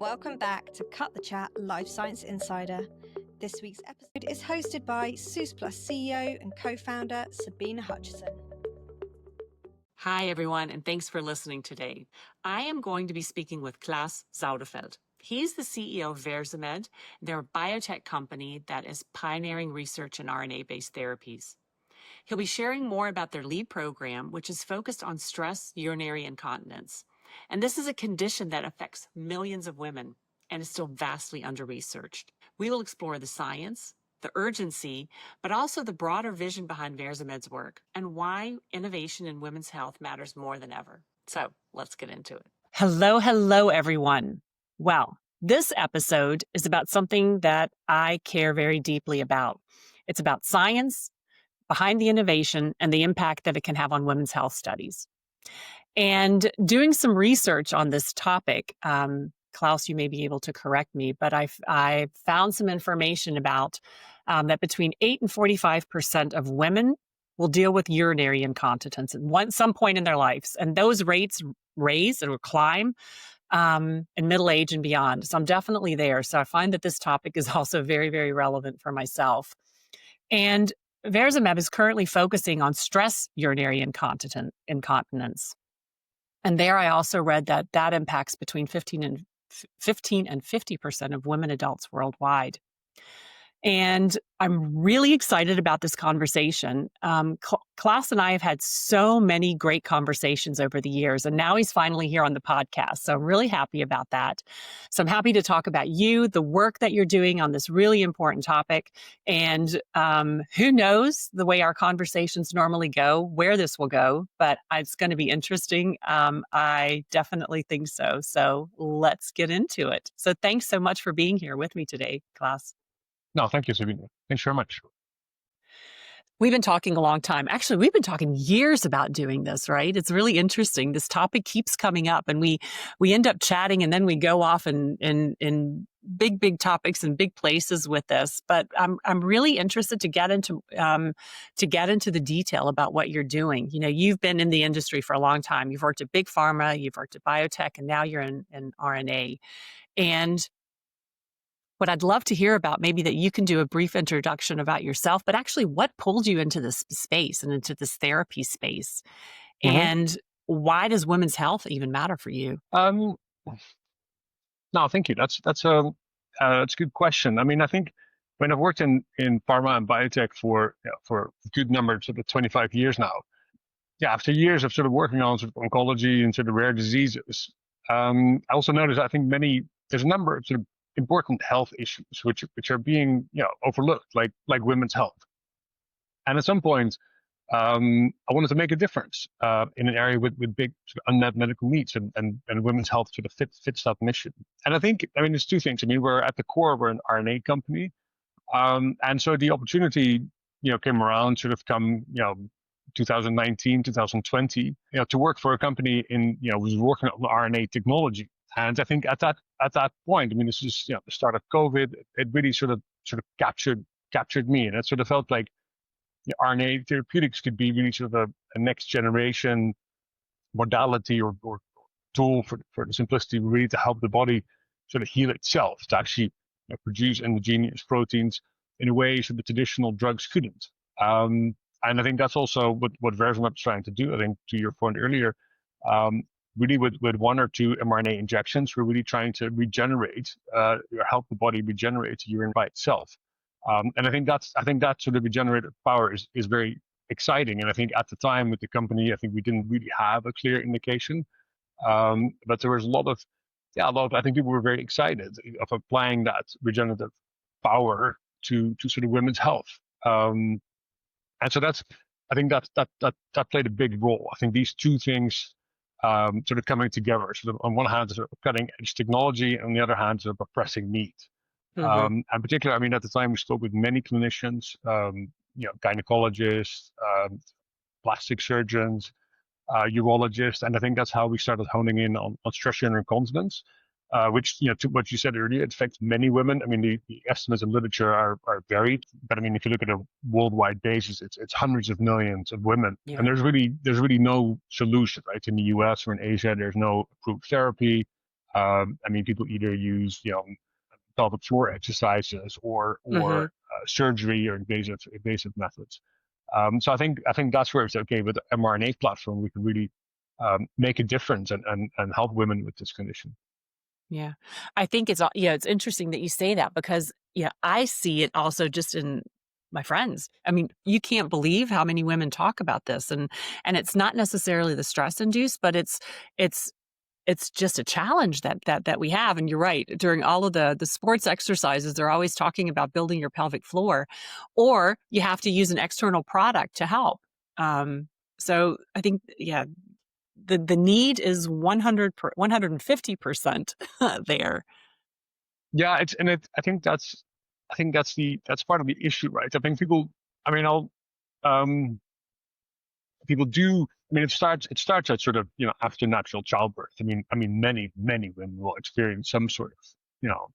Welcome back to Cut the Chat Life Science Insider. This week's episode is hosted by Seuss Plus CEO and co-founder Sabine Hutchison. Hi, everyone, and thanks for listening today. I am going to be speaking with Klaas Zuideveld. He's the CEO of Versameb. They're a biotech company that is pioneering research in RNA-based therapies. He'll be sharing more about their lead program, which is focused on stress urinary incontinence. And this is a condition that affects millions of women and is still vastly under-researched. We will explore the science, the urgency, but also the broader vision behind Versameb's work and why innovation in women's health matters more than ever. So let's get into it. Hello, everyone. Well, this episode is about something that I care very deeply about. It's about science behind the innovation and the impact that it can have on women's health studies. And doing some research on this topic, Klaus, you may be able to correct me, but I found some information about that between 8 and 45% of women will deal with urinary incontinence at some point in their lives. And those rates raise or climb in middle age and beyond. So I'm definitely there. So I find that this topic is also very, very relevant for myself. And Versameb is currently focusing on stress urinary incontinence. And there I also read that impacts between 15 and 50% of women adults worldwide. And I'm really excited about this conversation. Klaas and I have had so many great conversations over the years, and now he's finally here on the podcast. So I'm really happy about that. So I'm happy to talk about you, the work that you're doing on this really important topic, and who knows the way our conversations normally go, where this will go, but it's going to be interesting. I definitely think so. So let's get into it. So thanks so much for being here with me today, Klaas. No, thank you, Sabine. Thanks very much. We've been talking a long time. Actually, we've been talking years about doing this, right? It's really interesting. This topic keeps coming up and we end up chatting and then we go off in big topics and big places with this. But I'm really interested to get into the detail about what you're doing. You know, you've been in the industry for a long time. You've worked at big pharma, you've worked at biotech, and now you're in RNA. And what I'd love to hear about, maybe that you can do a brief introduction about yourself, but actually what pulled you into this space and into this therapy space? Mm-hmm. And why does women's health even matter for you? No, thank you. That's a good question. I mean, I think when I've worked in pharma and biotech for a good number, sort of 25 years now, after years of sort of working on sort of oncology and sort of rare diseases, I also noticed, I think there's a number of sort of important health issues which are being overlooked, like women's health. And at some point, I wanted to make a difference in an area with big sort of unmet medical needs, and women's health sort of fits that mission. And I think, there's two things. I mean, we're at the core, we're an RNA company, and so the opportunity came around sort of 2019, 2020, to work for a company was working on RNA technology. And I think at that point, this is the start of COVID. It really sort of captured me, and it sort of felt like RNA therapeutics could be really sort of a next generation modality or tool for the simplicity, really to help the body sort of heal itself, to actually produce endogenous proteins in a way so the traditional drugs couldn't. And I think that's also what Versameb is trying to do. I think, to your point earlier, really with 1 or 2 mRNA injections, we're really trying to regenerate, or help the body regenerate urine by itself. And I think that sort of regenerative power is very exciting. And I think at the time with the company, I think we didn't really have a clear indication. But there was a lot of, I think people were very excited of applying that regenerative power to sort of women's health. And so I think that played a big role. I think these two things sort of coming together. So on one hand, sort of cutting edge technology, and on the other hand, sort of a pressing need. Mm-hmm. And particularly, at the time we spoke with many clinicians, gynecologists, plastic surgeons, urologists, and I think that's how we started honing in on stress urinary incontinence, which, to what you said earlier, it affects many women. The estimates in literature are varied, but if you look at a worldwide basis, it's hundreds of millions of women, and there's really no solution, right? In the US or in Asia, there's no approved therapy. I mean, people either use, pelvic floor exercises or Mm-hmm. surgery or invasive methods. So I think that's where it's okay with the mRNA platform. We can really make a difference and help women with this condition. Yeah. I think it's interesting that you say that because, yeah, I see it also just in my friends. I mean, you can't believe how many women talk about this and it's not necessarily the stress induced, but it's it's just a challenge that we have. And you're right. During all of the sports exercises, they're always talking about building your pelvic floor, or you have to use an external product to help. So I think, yeah, the need is 150% there. Yeah, I think that's part of the issue, right? I think people, I mean, um, people do. I mean, it starts at sort of, after natural childbirth. Many women will experience some sort of,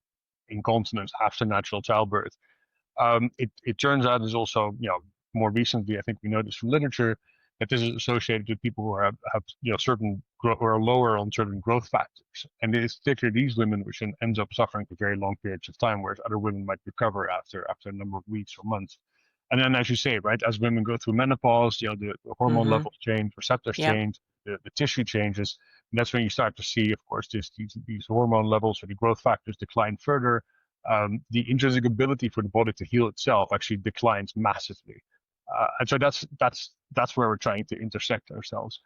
incontinence after natural childbirth. It turns out there's also, more recently, I think we know this from literature, that this is associated with people who have certain or are lower on certain growth factors. And it is particularly these women which ends up suffering for very long periods of time, whereas other women might recover after a number of weeks or months. And then, as you say, right, as women go through menopause, the hormone Mm-hmm. levels change, receptors Yep. change, the tissue changes. And that's when you start to see, of course, these hormone levels or the growth factors decline further. The intrinsic ability for the body to heal itself actually declines massively. And so that's where we're trying to intersect ourselves.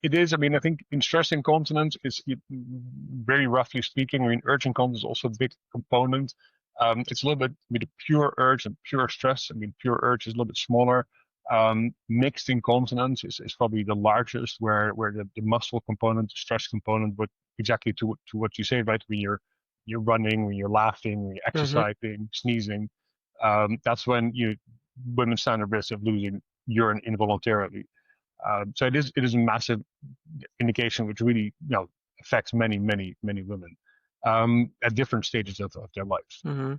It is, I think in stress incontinence is very roughly speaking, urge incontinence is also a big component. It's a little bit with pure urge and pure stress. Pure urge is a little bit smaller. Mixed incontinence is probably the largest, where the muscle component, the stress component, but exactly to what you say, right? When you're running, when you're laughing, when you're Mm-hmm. exercising, sneezing, that's when women stand at risk of losing urine involuntarily. So it is a massive indication which really affects many women at different stages of their lives. Mm-hmm.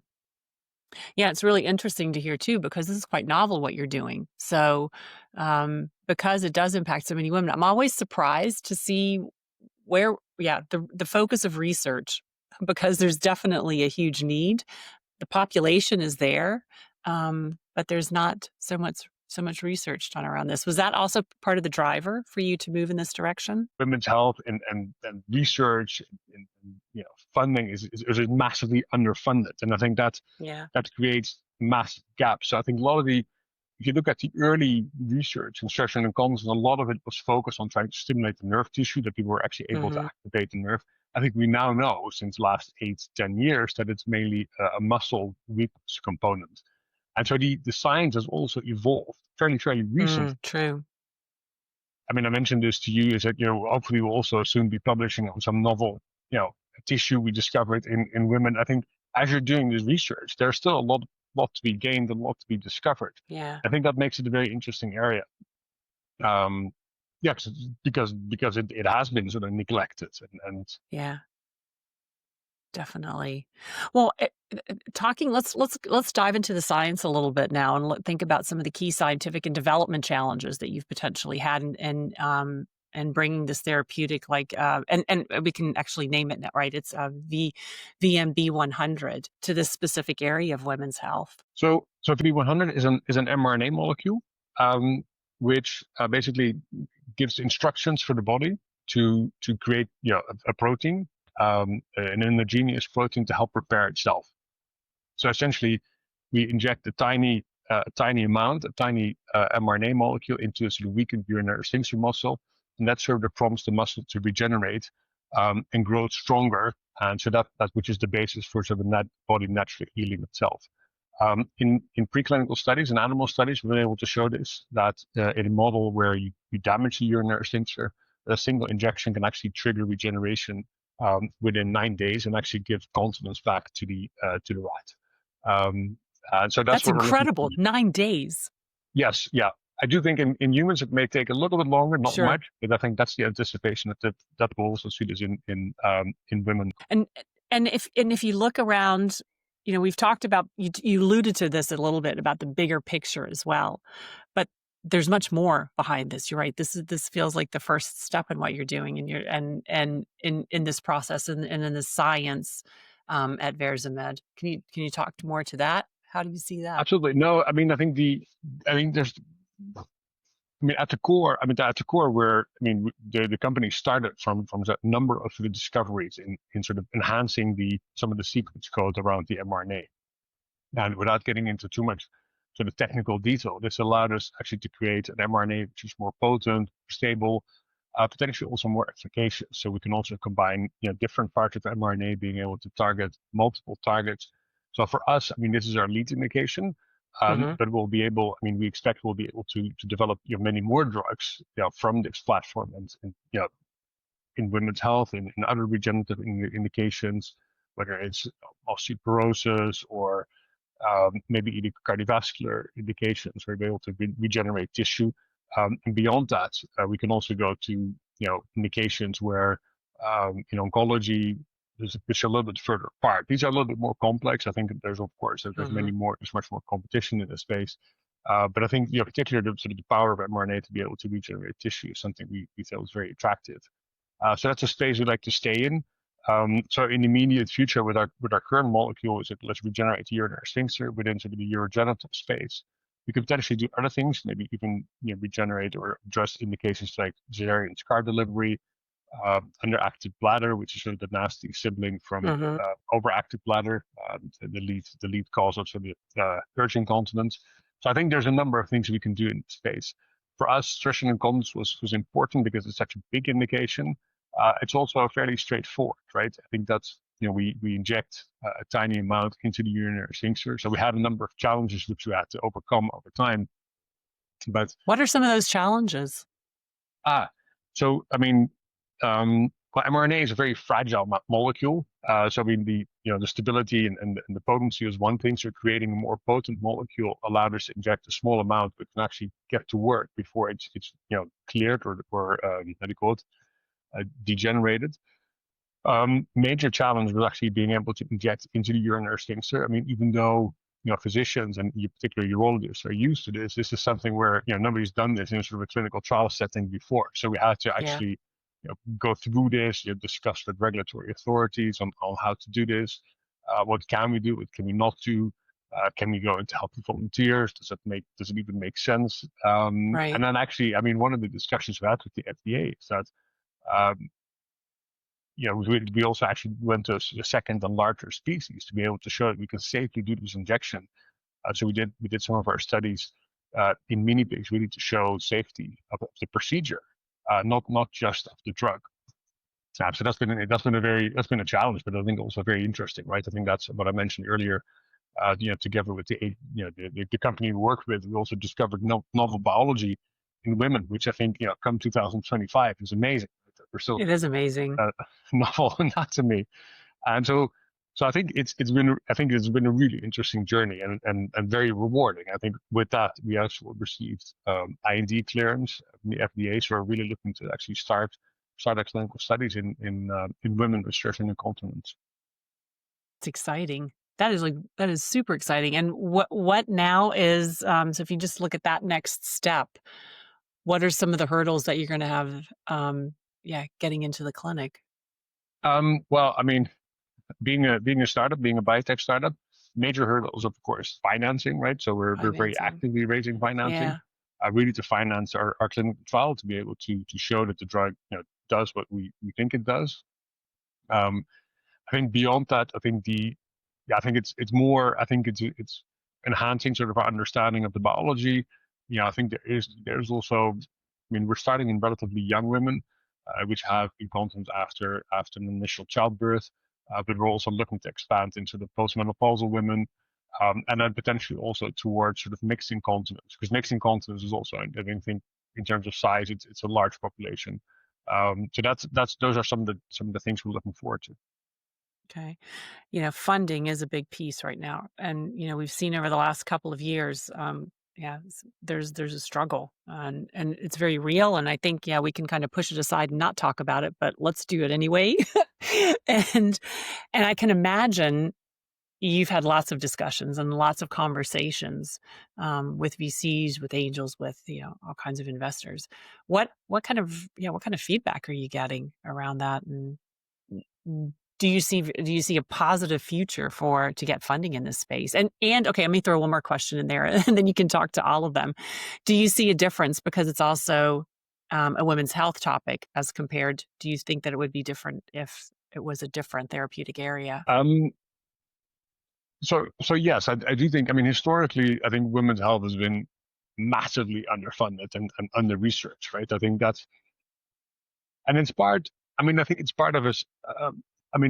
Yeah, it's really interesting to hear too, because this is quite novel what you're doing. So, because it does impact so many women, I'm always surprised to see where, yeah, the focus of research, because there's definitely a huge need. The population is there, but there's not so much research done around this. Was that also part of the driver for you to move in this direction? Women's health and research and funding is massively underfunded, and I think Yeah. that creates massive gaps. So I think a lot of if you look at the early research in stress and incontinence, a lot of it was focused on trying to stimulate the nerve tissue, that people were actually able to Mm-hmm. activate the nerve. I think we now know, since the last 8-10 years, that it's mainly a muscle weakness component. And so the science has also evolved fairly recently. True. I mentioned this to you, is that, hopefully we'll also soon be publishing on some novel, tissue we discovered in women. I think as you're doing this research, there's still a lot to be gained, a lot to be discovered. Yeah. I think that makes it a very interesting area. Yeah, because it has been sort of neglected and Yeah. Definitely. Well, let's dive into the science a little bit now and think about some of the key scientific and development challenges that you've potentially had and bringing this therapeutic, like and we can actually name it now, right? It's VMB 100 to this specific area of women's health. So VB100 is an mRNA molecule, which basically gives instructions for the body to create a protein, an endogenous protein to help repair itself. So essentially, we inject a tiny amount, a tiny mRNA molecule into a sort of weakened urinary sphincter muscle, and that sort of prompts the muscle to regenerate and grow stronger, and so that which is the basis for sort of body naturally healing itself. In preclinical studies and animal studies, we've been able to show this, that in a model where you damage the urinary sphincter, a single injection can actually trigger regeneration within 9 days and actually give continence back to the rat. And so that's what incredible. 9 days. Yes, yeah. I do think in humans it may take a little bit longer, not Sure. much, but I think that's the anticipation that we'll also see this in women. And if you look around, we've talked about, you alluded to this a little bit about the bigger picture as well, but there's much more behind this. You're right. This feels like the first step in what you're doing, and in this process and in this science at Versameb. Can you talk more to that? How do you see that? Absolutely. No, I mean, I think there's, at the core, where, the company started from a number of the discoveries in sort of enhancing some of the sequence code around the mRNA. And without getting into too much sort of technical detail, this allowed us actually to create an mRNA which is more potent, stable, potentially also more efficacious. So we can also combine, different parts of the mRNA being able to target multiple targets. So for us, this is our lead indication, but we expect we'll be able to develop many more drugs from this platform and in women's health and in other regenerative indications, whether it's osteoporosis or maybe even cardiovascular indications, where we're able to regenerate tissue. And beyond that, we can also go to indications where in oncology is a little bit further apart. These are a little bit more complex. I think there's many more. There's much more competition in this space. But I think particularly the power of mRNA to be able to regenerate tissue is something we feel is very attractive. So that's a space we'd like to stay in. So in the immediate future, with our current molecule, is that let's regenerate the urinary sphincter within sort of the urogenerative space. We could potentially do other things, maybe even regenerate or address indications like cesarean scar delivery, underactive bladder, which is sort of the nasty sibling from overactive bladder, the lead cause of sort of urge incontinence. So I think there's a number of things we can do in this space. For us, stress incontinence was important because it's such a big indication. It's also fairly straightforward, right? I think that's, we inject a tiny amount into the urinary sphincter. So we had a number of challenges which we had to overcome over time. But what are some of those challenges? mRNA is a very fragile molecule. The stability and the potency is one thing. So creating a more potent molecule allowed us to inject a small amount, but can actually get to work before it's cleared or degenerated. Major challenge was actually being able to inject into the urinary sphincter. Even though physicians and particularly urologists are used to this, this is something where nobody's done this in sort of a clinical trial setting before. So we had to actually go through this, discuss with regulatory authorities on how to do this. What can we do? What can we not do? Can we go into healthy volunteers? Does it even make sense? Right. And then actually, one of the discussions we had with the FDA is that we also actually went to a second and larger species to be able to show that we can safely do this injection. So we did some of our studies in mini pigs, really to show safety of the procedure, not just of the drug. So that's been a challenge, but I think also very interesting, right? I think that's what I mentioned earlier. Together with the company we work with, we also discovered novel biology in women, which I think come 2025 is amazing. It is amazing. Novel anatomy, and so I think it's been a really interesting journey and very rewarding. I think with that we also received IND clearance from the FDA, so we're really looking to actually start our clinical studies in women with stress and incontinence. It's exciting. That is super exciting. And what now is so if you just look at that next step, what are some of the hurdles that you're going to have? Getting into the clinic. Being a startup, being a biotech startup, major hurdles, of course, financing, right? So we're very actively raising financing, really to finance our clinical trial to be able to show that the drug does what we think it does. I think beyond that, it's enhancing sort of our understanding of the biology. I think there's also, we're starting in relatively young women, which have incontinence after an initial childbirth, but we're also looking to expand into the postmenopausal women, and then potentially also towards sort of mixed incontinence, because mixed incontinence is also, I think, in terms of size, it's a large population. So those are some of the things we're looking forward to. Okay. Funding is a big piece right now. And, we've seen over the last couple of years, there's a struggle and it's very real. And I think, we can kind of push it aside and not talk about it, but let's do it anyway. and I can imagine, you've had lots of discussions and lots of conversations with VCs, with angels, with all kinds of investors. What kind of feedback are you getting around that? And do you see a positive future to get funding in this space? And okay, let me throw one more question in there, and then you can talk to all of them. Do you see a difference because it's also a women's health topic as compared? Do you think that it would be different if it was a different therapeutic area? So yes, I do think. I mean, historically, I think women's health has been massively underfunded and under researched, right? I think that's, and it's part. I mean, I think it's part of a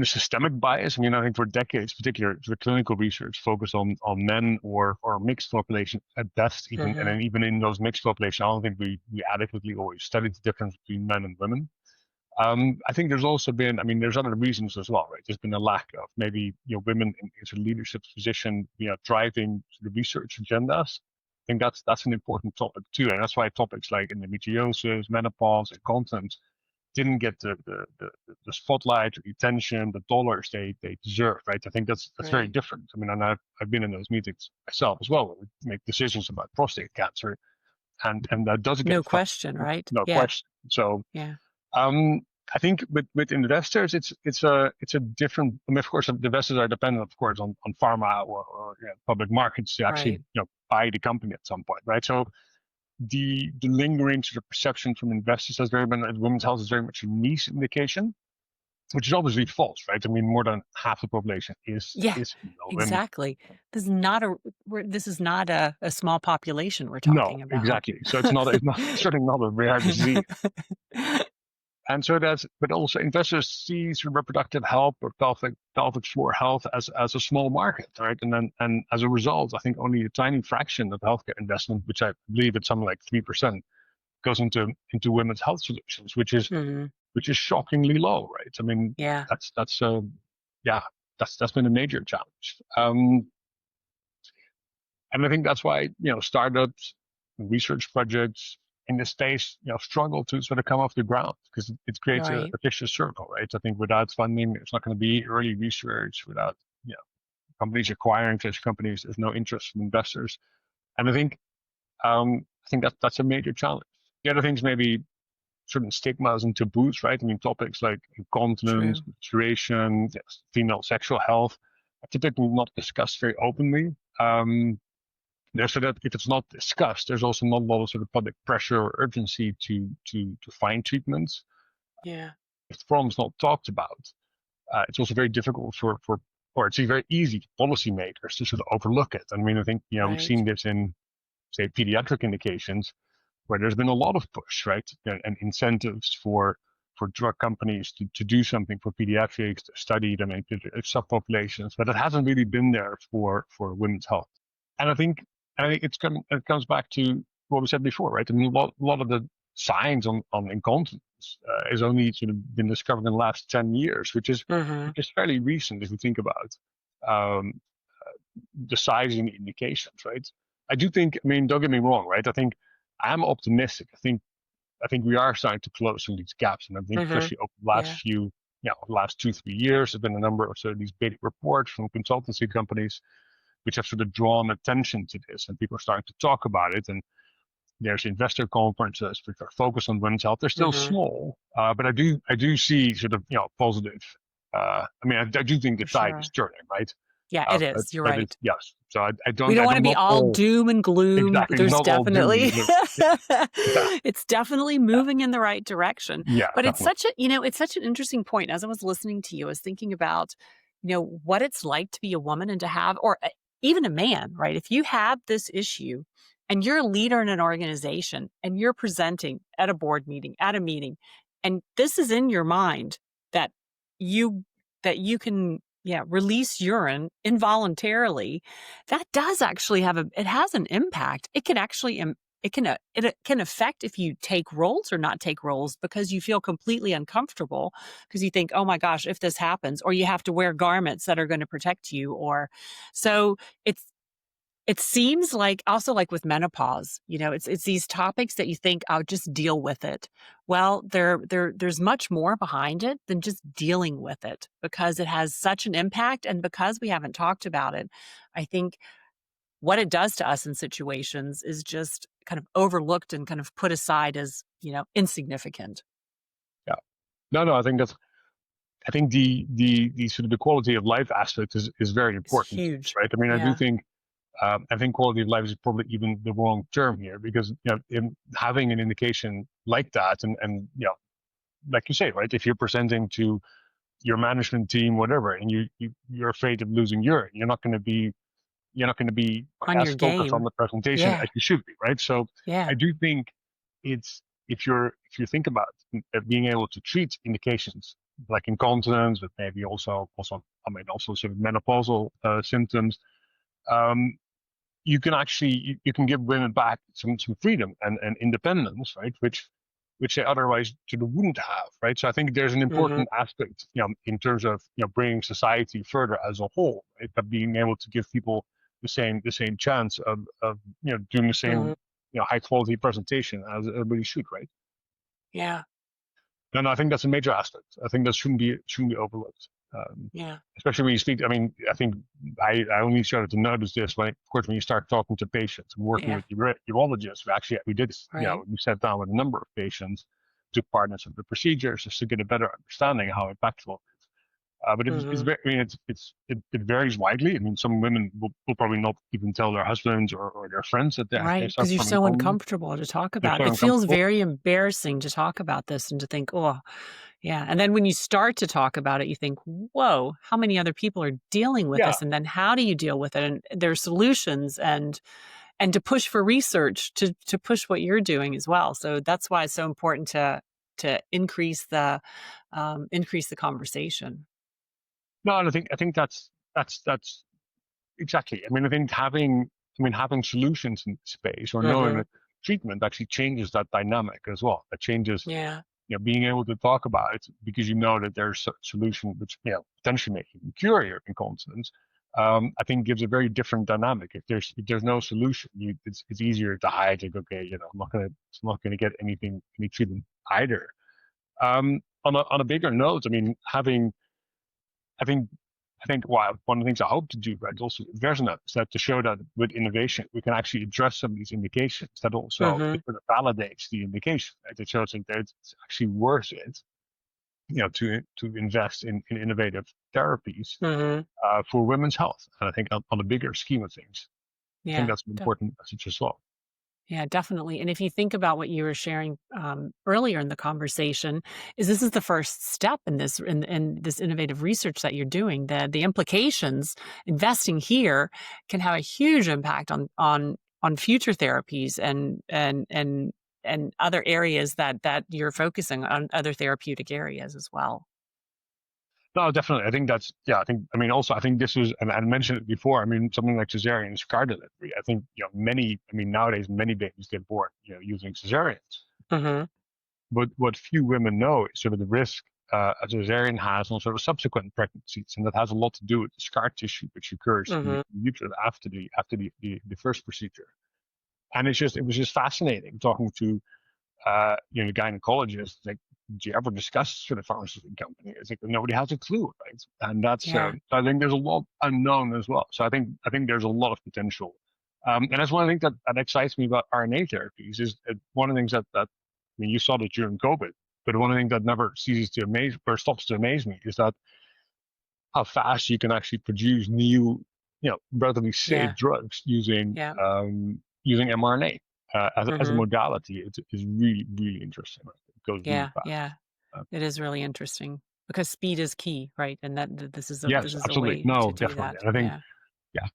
systemic bias. I mean, I think for decades, particularly the clinical research focused on men or mixed population at best, even, and then even in those mixed populations, I don't think we adequately always studied the difference between men and women. I think there's also been, I mean, there's other reasons as well, right? There's been a lack of maybe, women in sort of leadership position, driving the research agendas. I think that's an important topic too. And that's why topics like endometriosis, menopause, incontinence didn't get the spotlight, the attention, the dollars they deserve, right? I think that's Right. very different. I mean, and I've been in those meetings myself as well, where we make decisions about prostate cancer, and that does get No funded. question, right? No Yeah. question. So Yeah. I think with investors, it's a different. I mean, of course, the investors are dependent, of course, on pharma or public markets to actually Right. buy the company at some point, right? So the lingering sort of perception from investors has very been that women's health is very much a niche indication, which is obviously false, right? I mean, more than half the population is Yeah, female. exactly. This is not a small population we're No, talking about. exactly. So it's certainly not a rare disease. And so but also investors see sort of reproductive health or pelvic floor health as a small market, right? And as a result, I think only a tiny fraction of healthcare investment, which I believe it's something like 3%, goes into women's health solutions, which is shockingly low, right? I mean, Yeah. that's been a major challenge. And I think that's why startups, research projects in this space struggle to sort of come off the ground, because it creates a vicious circle, right? I think without funding, there's not going to be early research. Without companies acquiring such companies, there's no interest from investors. And I think that's a major challenge. The other things maybe certain stigmas and taboos, right? I mean, topics like incontinence, menstruation, female sexual health are typically not discussed very openly. So that if it's not discussed, there's also not a lot of sort of public pressure or urgency to find treatments. Yeah. If the problem's not talked about, it's also very difficult or it's very easy for policymakers to sort of overlook it. I mean, I think we've seen this in, say, pediatric indications, where there's been a lot of push, right, and incentives for drug companies to do something for pediatrics, to study them in subpopulations, but it hasn't really been there for women's health. And I think it comes back to what we said before, right? I mean, a lot of the science on incontinence is only sort of been discovered in the last 10 years, which is fairly recent if you think about the size and the indications, right? I do think, I mean, don't get me wrong, right? I think I'm optimistic. I think we are starting to close some of these gaps, and I think especially over the last 2-3 years, there's been a number of sort of these big reports from consultancy companies which have sort of drawn attention to this, and people are starting to talk about it. And there's investor conferences which are focused on women's health. They're still small, but I do see sort of positive. I mean, I do think the tide is turning, right? Yeah, it is. You're right. Yes. So I don't. We don't want to be all doom and gloom. Exactly. There's definitely yeah. It's definitely moving in the right direction. Yeah. But definitely. it's such an interesting point. As I was listening to you, I was thinking about what it's like to be a woman and to have, or even a man, right? If you have this issue and you're a leader in an organization and you're presenting at a board meeting, at a meeting, and this is in your mind that you can release urine involuntarily, that does actually it has an impact. It can actually it can affect if you take roles or not take roles, because you feel completely uncomfortable because you think, oh my gosh, if this happens, or you have to wear garments that are going to protect you, or so It seems like also like with menopause, it's these topics that you think I'll just deal with it. Well, there's much more behind it than just dealing with it because it has such an impact. And because we haven't talked about it, I think what it does to us in situations is just kind of overlooked and kind of put aside as, insignificant. Yeah. No, I think the sort of the quality of life aspect is very It's important, huge. right? I mean, Yeah. I think quality of life is probably even the wrong term here because in having an indication like that, and like you say, right? If you're presenting to your management team, whatever, and you're afraid of losing urine, you're not going to be On your as focused on game. the presentation Yeah. as you should be, right? So I Yeah. do think it's if you think about being able to treat indications like incontinence, but maybe also also sort of menopausal symptoms, um, you can actually you can give women back some freedom and independence, right? Which they otherwise sort of wouldn't have, right? So I think there's an Hmm. important aspect, in terms of bringing society further as a whole, right? But being able to give people the same chance of doing the Hmm. same high quality presentation as everybody should, right? Yeah. No, I think that's a major aspect. I think that shouldn't be overlooked. Yeah. Especially when you speak. I mean, I think I only started to notice this when, of course, when you start talking to patients and working Yeah. with urologists. We did, Right. we sat down with a number of patients, took part in some of the procedures just to get a better understanding of how impactful it is. But it's Hmm. very, I mean, it varies widely. I mean, some women will probably not even tell their husbands or their friends that they Right. start Because you're coming so home. uncomfortable to talk They're about so it. It feels uncomfortable. very embarrassing to talk about this and to think, oh, yeah. And then when you start to talk about it, you think, whoa, how many other people are dealing with Yeah. this? And then how do you deal with it? And there are solutions and to push for research to push what you're doing as well. So that's why it's so important to increase the conversation. No, and I think that's exactly. I mean, having solutions in space or knowing Hmm. that treatment actually changes that dynamic as well. That changes, Yeah. being able to talk about it because you know that there's a solution which, potentially may even cure your incontinence. I think gives a very different dynamic. If there's no solution, it's easier to hide. Like, okay, I'm not gonna get any treatment either. On a bigger note, I mean, I think one of the things I hope to do, right, also with Versameb, is that to show that with innovation we can actually address some of these indications. That also Hmm. it sort of validates the indication. Right? It shows that it's actually worth it, to invest in innovative therapies Hmm. for women's health. And I think on the bigger scheme of things, I think Yeah. that's an important message as well. Yeah, definitely. And if you think about what you were sharing earlier in the conversation, this is the first step in this innovative research that you're doing. The implications investing here can have a huge impact on future therapies and other areas that you're focusing on, other therapeutic areas as well. No, definitely. I think that's, yeah. I think this was, and I mentioned it before. I mean, something like cesarean scar delivery. I think, nowadays many babies get born, using cesareans. Hmm. But what few women know is sort of the risk a cesarean has on sort of subsequent pregnancies, and that has a lot to do with the scar tissue which occurs in the Hmm. uterus after the first procedure. And it was just fascinating talking to gynecologists. Like, do you ever discuss sort of pharmaceutical company? It's like nobody has a clue, right? And that's Yeah. so I think there's a lot unknown as well. So I think there's a lot of potential. And that's one of the things that excites me about RNA therapies is one of the things that I mean, you saw that during COVID, but one of the things that never ceases to amaze or stops to amaze me is that how fast you can actually produce new, relatively safe Yeah. drugs using Yeah. using mRNA as a Hmm. modality. Is really really interesting. Right? It goes really Yeah. fast. Yeah. Uh, It is really interesting because speed is key, right? And this is a yes, absolutely. way to No, do definitely. that. And I think, Yeah. yeah,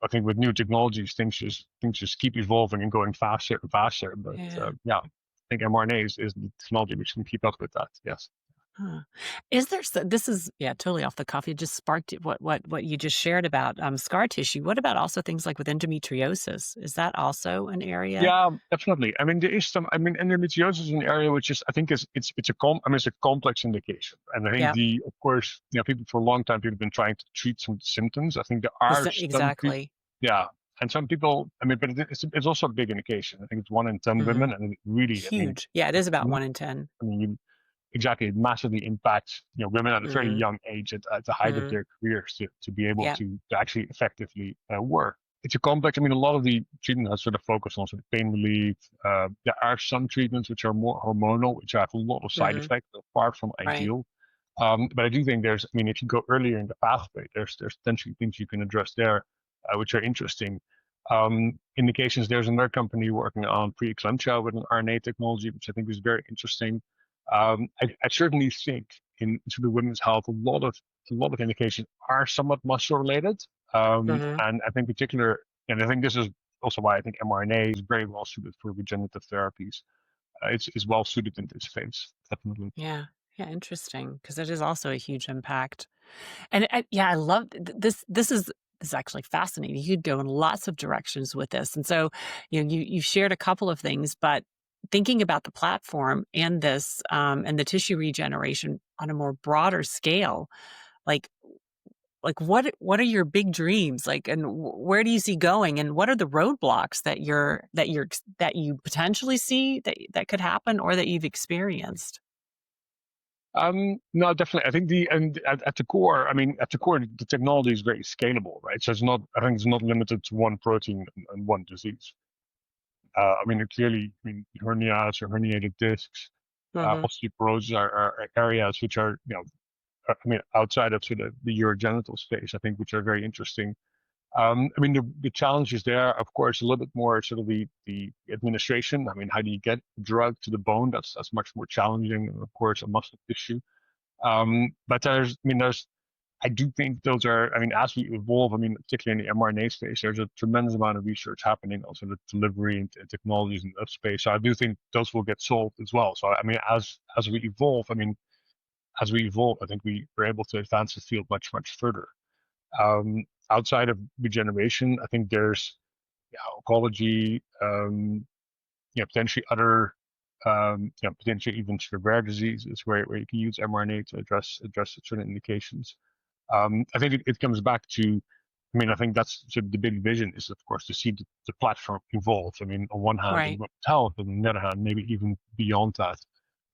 I think with new technologies, things just keep evolving and going faster and faster. But Yeah. yeah, I think mRNA is the technology which can keep up with that. Yes. Huh. Is there this is yeah, totally off the cuff. It just sparked what you just shared about scar tissue. What about also things like with endometriosis? Is that also an area? Yeah, definitely. I mean, there is some. I mean, endometriosis is an area which is, I think, it's a complex indication, and I think Yeah. of course, people for a long time, people have been trying to treat some symptoms. I think there are some Exactly. yeah, And some people, I mean, but it's also a big indication. I think it's 1 in 10 women, and it really, I mean, Huge. Yeah, it is about 1 in 10. I mean, exactly, it massively impacts women at a very young age at the height of their careers to be able to actually effectively work. It's a complex. I mean, a lot of the treatment has sort of focused on sort of pain relief. There are some treatments which are more hormonal, which have a lot of side effects, apart from ideal. But I do think there's, I mean, if you go earlier in the pathway, there's potentially things you can address there, which are interesting. Indications, there's another company working on preeclampsia with an RNA technology, which I think is very interesting. I certainly think in sort of women's health, a lot of indications are somewhat muscle related. And I think particular, and I think this is also why I think mRNA is very well suited for regenerative therapies. It's well suited in this space, definitely. Yeah. Yeah. Interesting. Because it is also a huge impact. And yeah, I love this. This is actually fascinating. You could go in lots of directions with this. And so, you shared a couple of things, but thinking about the platform and this, and the tissue regeneration on a more broader scale, like what are your big dreams, like, and where do you see going, and what are the roadblocks that you potentially see that could happen or that you've experienced? No, definitely. I think at the core, the technology is very scalable, right? So I think it's not limited to one protein and one disease. Clearly, hernias or herniated discs, osteoporosis are areas which are, outside of sort of the urogenital space, I think, which are very interesting. The challenges there, of course, a little bit more sort of the administration. I mean, how do you get drug to the bone? That's much more challenging, and of course, a muscle tissue. But I do think those are, as we evolve, particularly in the mRNA space, there's a tremendous amount of research happening on sort of delivery and technologies in that space. So I do think those will get solved as well. So, as we evolve, I think we're able to advance the field much, much further. Outside of regeneration, I think there's oncology, potentially other, potentially even sort of rare diseases where you can use mRNA to address certain indications. I think it comes back to, I think that's sort of the big vision is, of course, to see the platform evolve. On one hand, in health, and on the other hand, maybe even beyond that,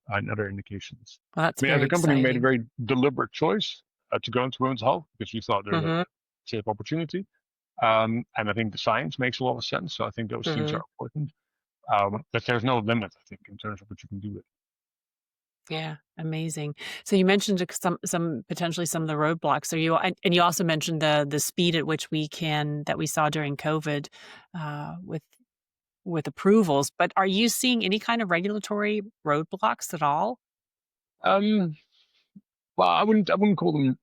and other indications. Well, that's as very a company, we made a exciting. very deliberate choice to go into women's health because we thought there was a safe opportunity. And I think the science makes a lot of sense. So I think those things are important. But there's no limit, I think, in terms of what you can do with it. Yeah, amazing. So you mentioned some potentially some of the roadblocks. So and you also mentioned the speed at which that we saw during COVID, with approvals. But are you seeing any kind of regulatory roadblocks at all? Well, I wouldn't call them.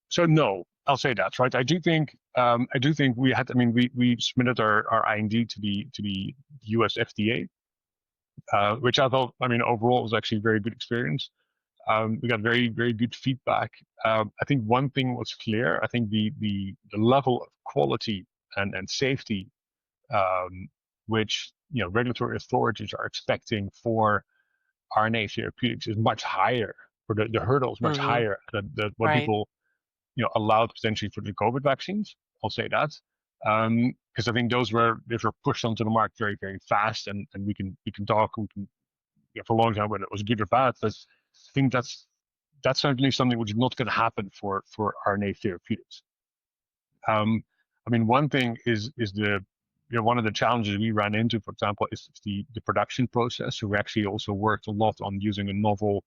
So no, I'll say that, right? I do think we had. We submitted our IND to the US FDA, which I thought, overall was actually a very good experience. We got very, very good feedback. I think one thing was clear. I think the level of quality and safety, which regulatory authorities are expecting for RNA therapeutics is much higher, or the hurdle is much higher than what people allowed potentially for the COVID vaccines. I'll say that. Because I think those were pushed onto the market very, very fast, and we can talk for a long time whether it was good or bad, but I think that's certainly something which is not going to happen for RNA therapeutics. One thing is one of the challenges we ran into, for example, is the production process. So we actually also worked a lot on using a novel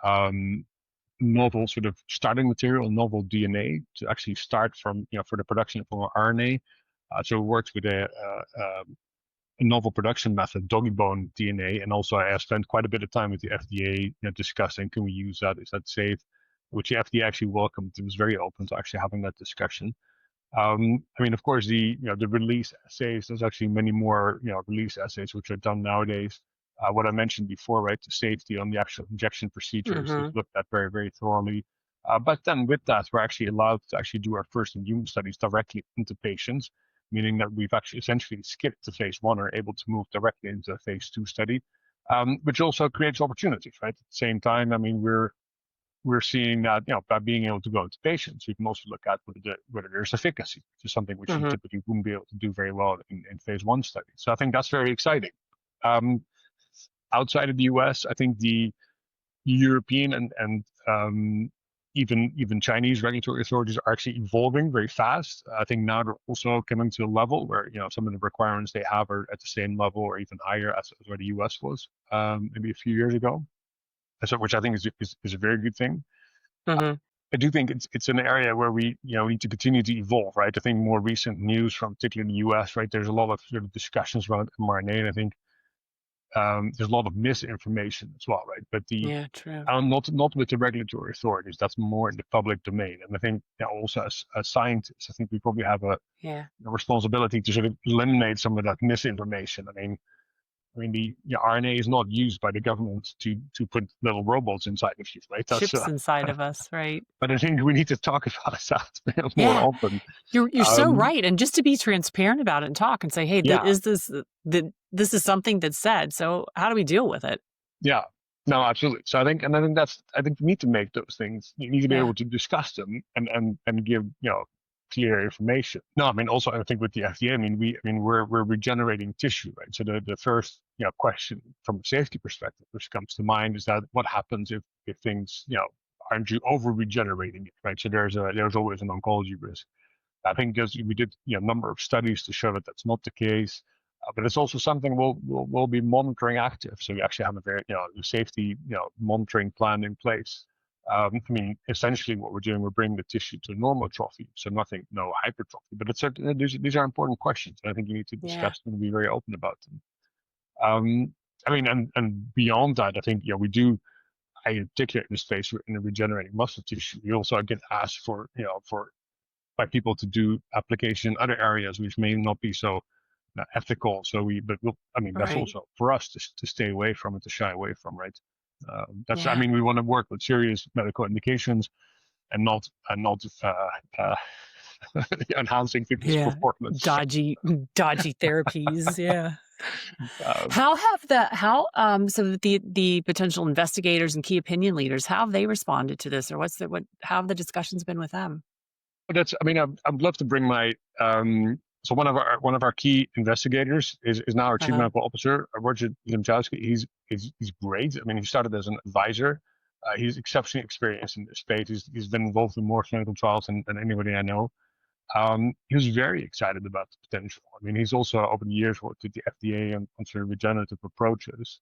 sort of starting material, novel DNA to actually start from, for the production of our RNA. So we worked with a novel production method, doggy bone DNA, and also I spent quite a bit of time with the FDA, discussing, can we use that? Is that safe? Which the FDA actually welcomed. It was very open to actually having that discussion. Of course, the release assays. There's actually many more release assays which are done nowadays. What I mentioned before, right? The safety on the actual injection procedures is looked at very, very thoroughly. But then with that, we're actually allowed to actually do our first in human studies directly into patients, meaning that we've actually essentially skipped the phase 1 or able to move directly into a phase 2 study, which also creates opportunities, right? At the same time, we're we're seeing that, by being able to go to patients, we can also look at whether there's efficacy, which is something which you typically wouldn't be able to do very well in phase 1 studies. So I think that's very exciting. Outside of the US, I think the European and even Chinese regulatory authorities are actually evolving very fast. I think now they're also coming to a level where some of the requirements they have are at the same level or even higher as where the US was maybe a few years ago. So, which I think is a very good thing. I do think it's an area where we need to continue to evolve, right? I think more recent news from particularly the US, right? There's a lot of sort of discussions around mRNA, and I think there's a lot of misinformation as well, right? But true. Not with the regulatory authorities. That's more in the public domain. And I think also as scientists, I think we probably have a responsibility to sort of eliminate some of that misinformation. I mean, the RNA is not used by the government to put little robots inside of you, right? That's, chips inside of us, right? But I think we need to talk about that more often. You're so right, and just to be transparent about it and talk and say, hey, this is something that's said. So how do we deal with it? Yeah, no, absolutely. So I think we need to make those things. You need to be able to discuss them and give clear information. No, I mean also I think with the FDA, we're regenerating tissue, right? So the first question from a safety perspective which comes to mind is that what happens if things aren't you over regenerating it, right? So there's always an oncology risk. I think we did a number of studies to show that that's not the case, but it's also something we'll be monitoring active. So we actually have a very safety monitoring plan in place. Essentially what we're doing, we're bringing the tissue to normal trophy, so no hypertrophy. But these are important questions, and I think you need to discuss them and be very open about them. And beyond that, I think we do, in particular in the space in the regenerating muscle tissue, we also get asked for by people to do application in other areas which may not be so ethical. So that's also for us to stay away from it, to shy away from, right? We want to work with serious medical indications and not enhancing people's performance. Dodgy therapies. So the potential investigators and key opinion leaders, how have they responded to this, or how have the discussions been with them? I'd love to bring my so one of our key investigators is now our chief medical officer, Roger Zemchowski. He's great. He started as an advisor. He's exceptionally experienced in this space. He's been involved in more clinical trials than anybody I know. He was very excited about the potential. He's also over the years worked with the FDA on sort of regenerative approaches.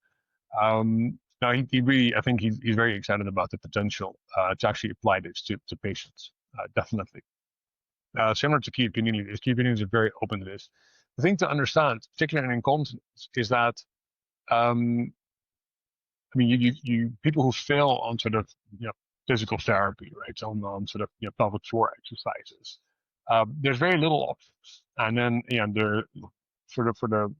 He really, I think he's very excited about the potential to actually apply this to patients. Definitely. Similar to key opinion leaders are very open to this. The thing to understand, particularly in incontinence, is that you people who fail on sort of physical therapy, right? On sort of pelvic floor exercises, there's very little options. And then for the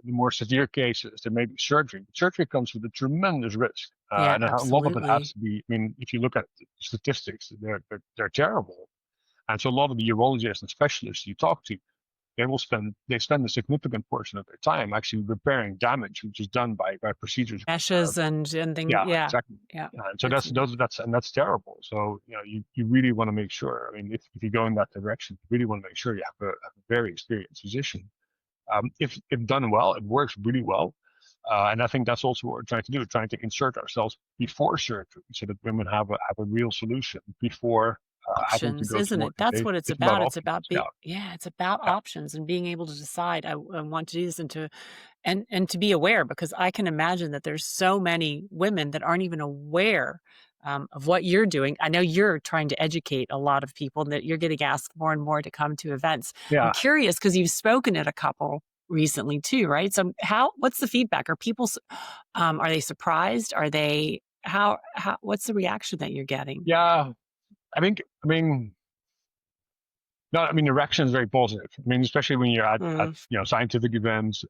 more severe cases, there may be surgery. Surgery comes with a tremendous risk, and a lot of it has to be. If you look at the statistics, they're terrible. And so a lot of the urologists and specialists you talk to, they spend a significant portion of their time actually repairing damage which is done by procedures. Meshes and things. Yeah, exactly. Yeah. And so that's terrible. So you really want to make sure. If you go in that direction, you really want to make sure you have a very experienced physician. If done well, it works really well. And I think that's also what we're trying to do. We're trying to insert ourselves before surgery so that women have a real solution before. Options, isn't it? That's what it's about. It's about it's about options and being able to decide I want to do this and to be aware, because I can imagine that there's so many women that aren't even aware of what you're doing. I know you're trying to educate a lot of people and that you're getting asked more and more to come to events. I'm curious because you've spoken at a couple recently too, right? So what's the feedback? Are people are they surprised? Are they what's the reaction that you're getting? Yeah. The reaction is very positive. Especially when you're at scientific events.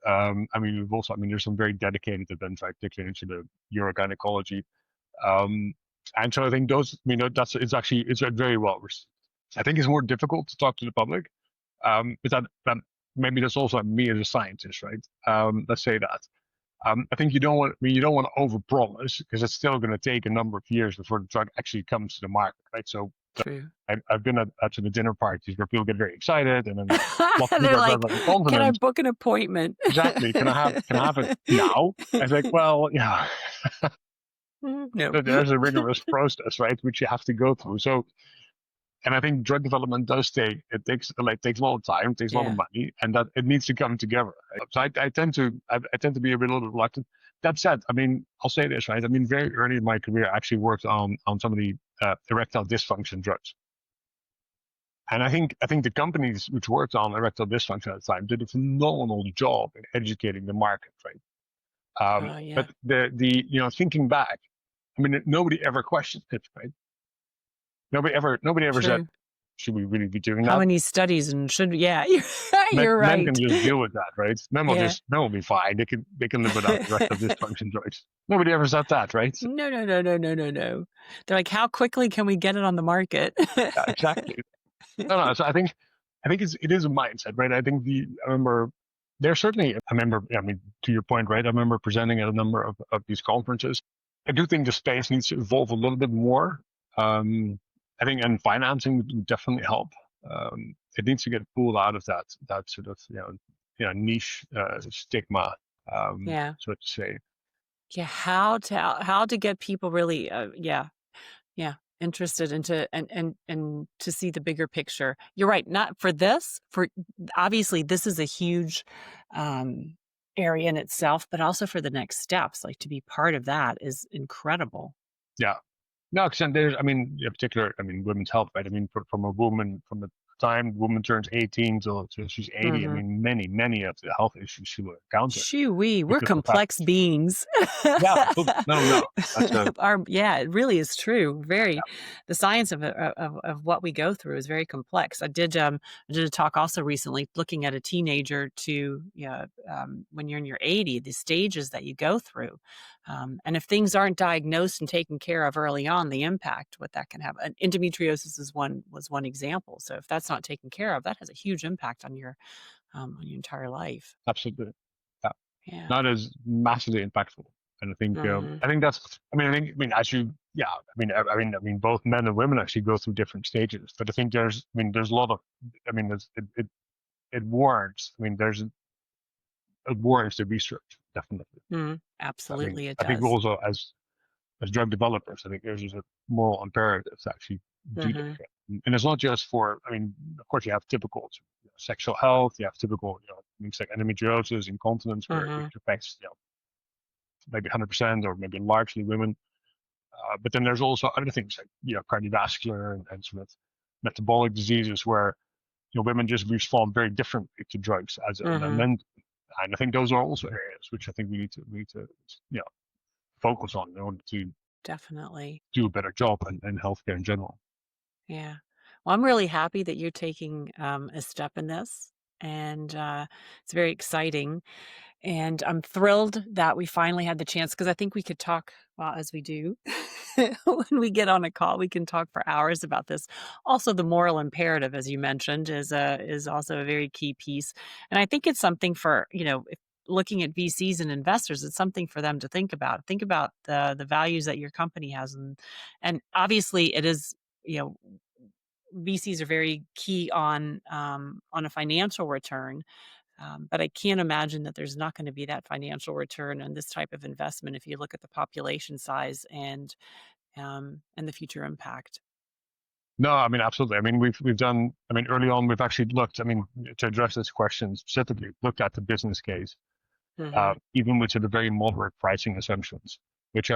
We've also, there's some very dedicated events, right, particularly into the urogynecology. And so I think those, it's very well received. I think it's more difficult to talk to the public, but that maybe that's also me as a scientist, right? Let's say that. I think you don't want to overpromise, because it's still going to take a number of years before the drug actually comes to the market, right? So True. I've been at the dinner parties where people get very excited, and then lots of And people they're are like, about can I incontinence. book an appointment? Exactly. Can I have it now? I was like, well, yeah, No. there's a rigorous process, right, which you have to go through. So, and I think drug development takes a lot of time, it takes a lot of Yeah. money, and that it needs to come together. Right? So I tend to be a little bit reluctant. That said, I mean, I'll say this, right? I mean, very early in my career, I actually worked on some of the erectile dysfunction drugs. And I think the companies which worked on erectile dysfunction at the time did a phenomenal job in educating the market, right? Yeah. But the thinking back, I mean, nobody ever questioned it, right? Nobody ever said, True. should we really be doing How that? many studies and yeah, you're Men right. can just deal with that, right? Men Yeah. will be fine. They can live without erectile dysfunction drugs. Nobody ever said that, right? No. They're like, how quickly can we get it on the market? Yeah, exactly. No. So I think it is a mindset, right? I remember there's certainly. I mean, to your point, right? I remember presenting at a number of these conferences. I do think the space needs to evolve a little bit more. I think, and financing would definitely help. It needs to get pulled out of that sort of niche stigma, Yeah. so to say. Yeah. How to get people really, interested into and to see the bigger picture. You're right. Not for this, for obviously this is a huge area in itself, but also for the next steps, like to be part of that is incredible. Yeah. No, because there's, I mean, in particular, I mean, women's health, right? I mean, from a woman, from the time the woman turns 18 till she's 80, I Mhm. mean, many of the health issues she will encounter Shoo-wee, we're because of the fact. complex beings. Yeah, no, that's Yeah, it really is true. yeah, The science of what we go through is very complex. I did a talk also recently looking at a teenager to, when you're in your 80, the stages that you go through. And if things aren't diagnosed and taken care of early on, the impact, what that can have. And endometriosis was one example. So if that's not taken care of, that has a huge impact on your entire life. absolutely. Yeah, Yeah. that is massively impactful, and Mhm. I think that's. I mean, as you, yeah, I mean, both men and women actually go through different stages, but I think there's a lot of, I mean, it warrants. I mean, it warrants the research, definitely. Mhm. I mean, Absolutely, it I think does. also as drug developers, I think there's just a moral imperative to actually do Mhm. that. And it's not just for, I mean, of course, you have typical sexual health, you have typical, things like endometriosis, incontinence, which Mhm. affects, maybe 100% or maybe largely women. But then there's also other things like, cardiovascular and sort of metabolic diseases where, women just respond very differently to drugs than Mhm. men. And I think those are also areas which I think we need to, focus on in order to Definitely. do a better job in healthcare in general. Yeah. Well, I'm really happy that you're taking a step in this, and it's very exciting. And I'm thrilled that we finally had the chance because I think we could talk, well, as we do. When we get on a call, we can talk for hours about this. Also, the moral imperative, as you mentioned, is also a very key piece. And I think it's something for, if looking at VCs and investors, it's something for them to think about. Think about the values that your company has. And obviously it is, you know, VCs are very key on a financial return, but I can't imagine that there's not going to be that financial return on this type of investment if you look at the population size and the future impact. No, I mean, absolutely. I mean, we've done. I mean, early on, we've actually looked. I mean, to address this question specifically, looked at the business case, Hmm. even with sort of very moderate pricing assumptions, which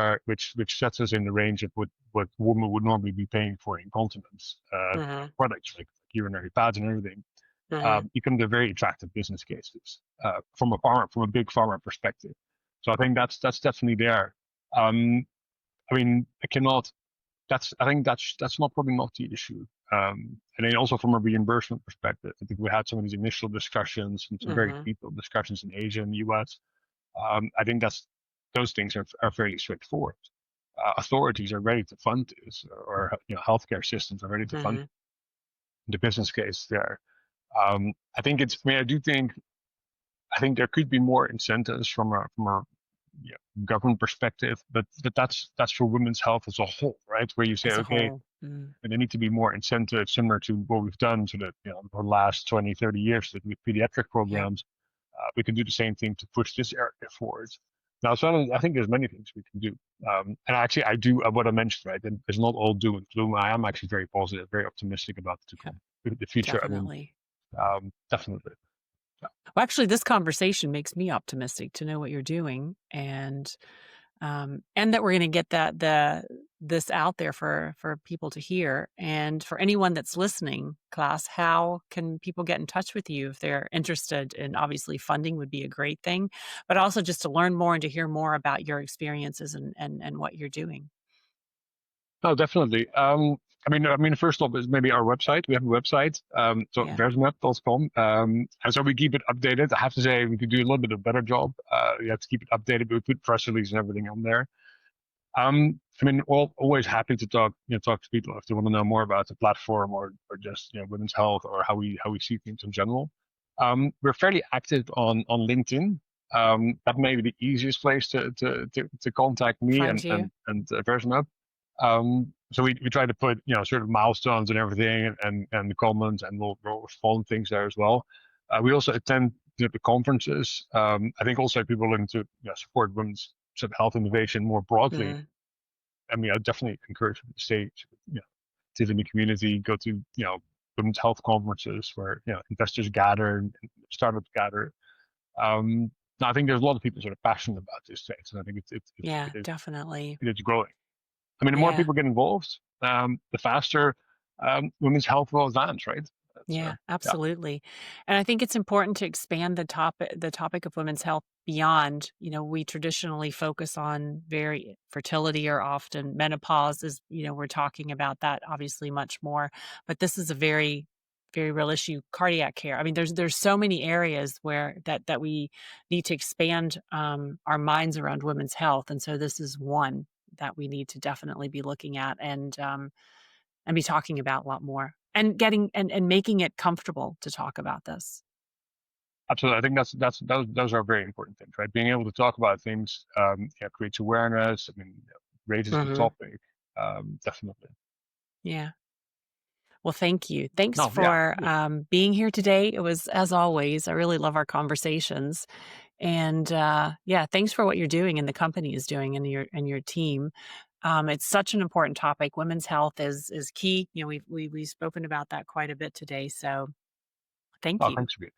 sets us in the range of what women would normally be paying for incontinence Hmm. products like urinary pads and everything. Hmm. Become the very attractive business cases from a big pharma perspective. So I think that's definitely there. Um, I mean, I cannot. I think that's not probably not the issue. And then also from a reimbursement perspective, I think we had some of these initial discussions and some very Hmm. detailed discussions in Asia and the US. I think those things are fairly straightforward. Authorities are ready to fund this, or healthcare systems are ready to fund Hmm. the business case there. I think I mean, I think there could be more incentives from a government perspective, but that's for women's health as a whole, right? Where you say, As a okay, whole. Mm. there need to be more incentives similar to what we've done to the for the last 20, 30 years with pediatric programs. We can do the same thing to push this area forward. Now, so I think there's many things we can do. And actually, I do what I mentioned, right? And it's not all doom and gloom. I am actually very positive, very optimistic about the future. Definitely. I mean, definitely. Well, actually, this conversation makes me optimistic to know what you're doing, and that we're going to get this out there for people to hear. And for anyone that's listening, Klaas, how can people get in touch with you if they're interested? And obviously, funding would be a great thing, but also just to learn more and to hear more about your experiences and what you're doing. No, definitely. I mean, first off is maybe our website. We have a website, so versameb.com. And so we keep it updated. I have to say we could do a little bit of a better job. You have to keep it updated, but we put press release and everything on there. I mean, always happy to talk to people if they want to know more about the platform or just women's health or how we see things in general. We're fairly active on LinkedIn. That may be the easiest place to contact me and Versameb. So we try to put sort of milestones and everything and the comments, and we'll respond things there as well. We also attend the conferences. I think also people looking to support women's sort of health innovation more broadly. I mean, I definitely encourage them to stay in the community, go to women's health conferences where investors gather and startups gather. I think there's a lot of people sort of passionate about this space, and I think it's definitely it's growing. I mean, the more people get involved, the faster women's health will advance, right? Absolutely. And I think it's important to expand the topic of women's health beyond, we traditionally focus on fertility or often menopause is, we're talking about that obviously much more, but this is a very, very real issue, cardiac care. I mean, there's so many areas where that we need to expand our minds around women's health. And so this is one that we need to definitely be looking at and be talking about a lot more and getting and making it comfortable to talk about this. Absolutely. I think those are very important things, right? Being able to talk about things creates awareness. I mean, raises the topic. Definitely. Yeah. Well, thank you. Thanks for being here today. It was, as always, I really love our conversations. And thanks for what you're doing and the company is doing and your team. It's such an important topic. Women's health is key. We've spoken about that quite a bit today. So thank you. Thanks, Sabine.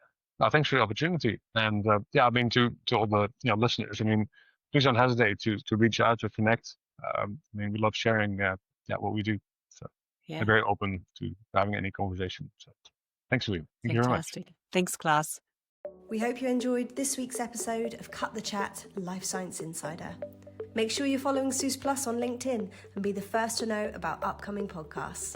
Thanks for the opportunity. And I mean, to all the listeners, I mean, please don't hesitate to reach out, to connect. I mean, we love sharing what we do. So I'm very open to having any conversation. So thanks, Sabine. Thank you very much. Thanks, Klaas. We hope you enjoyed this week's episode of Cut the Chat Life Science Insider. Make sure you're following Seuss Plus on LinkedIn and be the first to know about upcoming podcasts.